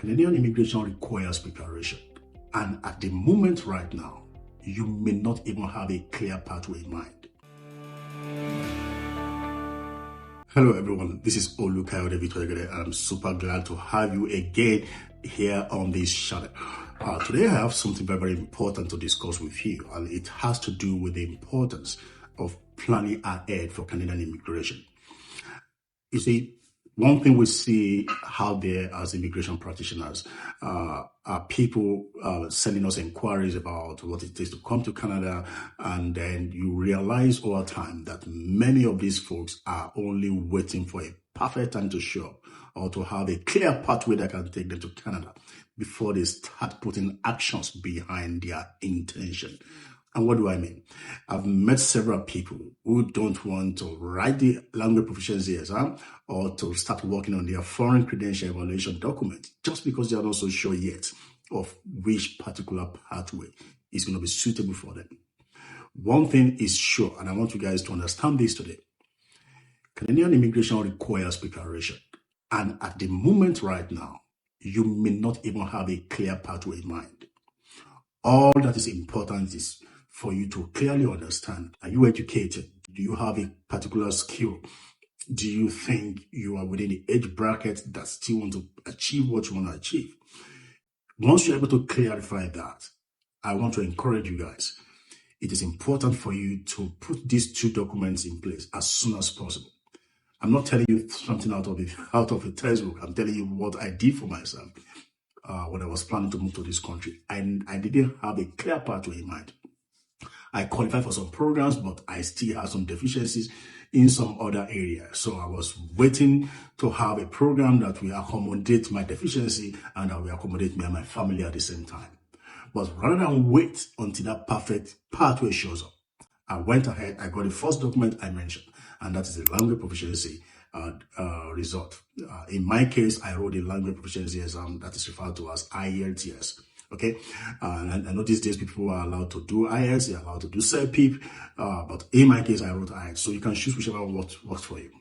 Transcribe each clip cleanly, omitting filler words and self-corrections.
Canadian immigration requires preparation, and at the moment right now, you may not even have a clear pathway in mind. Hello everyone, this is Olu Kayode Victor. I'm super glad to have you again here on this channel. Today I have something very, very important to discuss with you, and it has to do with the importance of planning ahead for Canadian immigration. You see, one thing we see out there as immigration practitioners are people sending us inquiries about what it takes to come to Canada, and then you realize over time that many of these folks are only waiting for a perfect time to show up or to have a clear pathway that can take them to Canada before they start putting actions behind their intention. And what do I mean? I've met several people who don't want to write the language proficiency exam or to start working on their foreign credential evaluation document just because they are not so sure yet of which particular pathway is going to be suitable for them. One thing is sure, and I want you guys to understand this today. Canadian immigration requires preparation. And at the moment right now, you may not even have a clear pathway in mind. All that is important is for you to clearly understand, are you educated? Do you have a particular skill? Do you think you are within the age bracket that still want to achieve what you want to achieve? Once you're able to clarify that, I want to encourage you guys. It is important for you to put these two documents in place as soon as possible. I'm not telling you something out of a textbook. I'm telling you what I did for myself when I was planning to move to this country. And I didn't have a clear pathway in mind. I qualified for some programs, but I still have some deficiencies in some other areas. So I was waiting to have a program that will accommodate my deficiency and that will accommodate me and my family at the same time. But rather than wait until that perfect pathway shows up, I went ahead, I got the first document I mentioned, and that is the language proficiency result. In my case, I wrote the language proficiency exam that is referred to as IELTS. Okay, and I know these days people are allowed to do IELTS, they're allowed to do CELPIP, but in my case, I wrote IELTS. So you can choose whichever one works for you.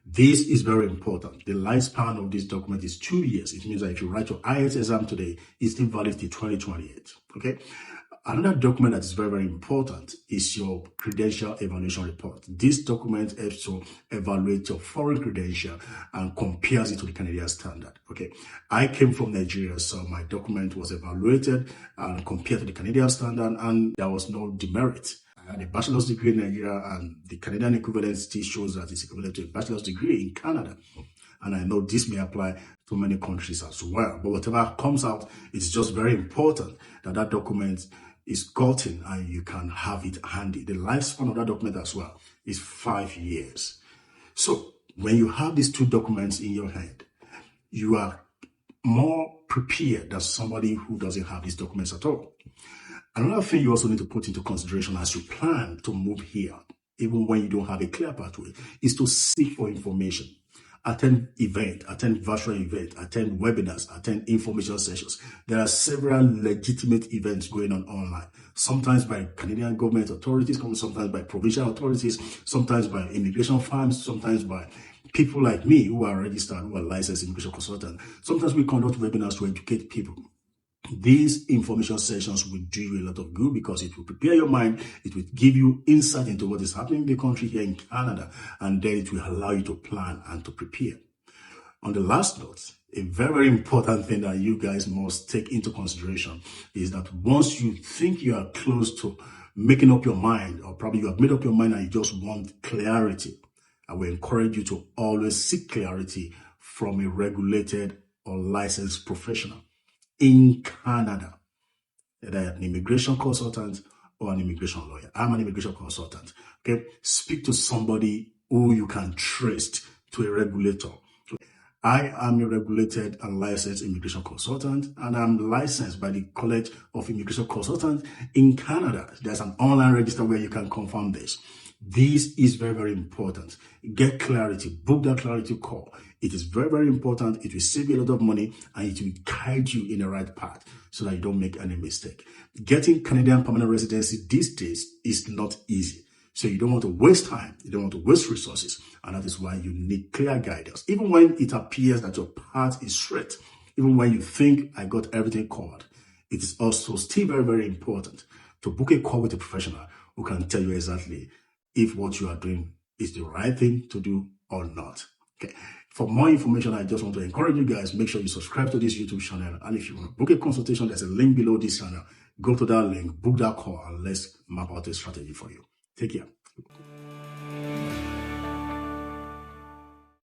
This is very important. The lifespan of this document is 2 years. It means that if you write your IELTS exam today, it's still valid till 2028. Okay. Another document that is very, very important is your credential evaluation report. This document helps to evaluate your foreign credential and compares it to the Canadian standard. Okay, I came from Nigeria, so my document was evaluated and compared to the Canadian standard, and there was no demerit. I had a bachelor's degree in Nigeria, and the Canadian equivalent still shows that it's equivalent to a bachelor's degree in Canada. And I know this may apply to many countries as well. But whatever comes out, it's just very important that that document is gotten and you can have it handy. The lifespan of that document as well is 5 years. So when you have these two documents in your hand, you are more prepared than somebody who doesn't have these documents at all. Another thing you also need to put into consideration as you plan to move here, even when you don't have a clear pathway, is to seek for information. Attend events, attend virtual events, attend webinars, attend information sessions. There are several legitimate events going on online, sometimes by Canadian government authorities, sometimes by provincial authorities, sometimes by immigration firms, sometimes by people like me who are registered, who are licensed immigration consultants. Sometimes we conduct webinars to educate people. These information sessions will do you a lot of good because it will prepare your mind, it will give you insight into what is happening in the country here in Canada, and then it will allow you to plan and to prepare. On the last note, a very, very important thing that you guys must take into consideration is that once you think you are close to making up your mind, or probably you have made up your mind and you just want clarity, I will encourage you to always seek clarity from a regulated or licensed professional in Canada, either an immigration consultant or an immigration lawyer. I'm an immigration consultant. Okay, speak to somebody who you can trust, to a regulator. I am a regulated and licensed immigration consultant, and I'm licensed by the College of Immigration Consultants in Canada. There's an online register where you can confirm this. This is very, very important. Get clarity. Book that clarity call. It is very, very important. It will save you a lot of money and it will guide you in the right path so that you don't make any mistake. Getting Canadian permanent residency these days is not easy. So you don't want to waste time. You don't want to waste resources. And that is why you need clear guidance. Even when it appears that your path is straight, even when you think I got everything covered, it is also still very, very important to book a call with a professional who can tell you exactly if what you are doing is the right thing to do or not. Okay. For more information, I just want to encourage you guys, make sure you subscribe to this YouTube channel. And if you want to book a consultation, there's a link below this channel. Go to that link, book that call, and let's map out a strategy for you. Take care.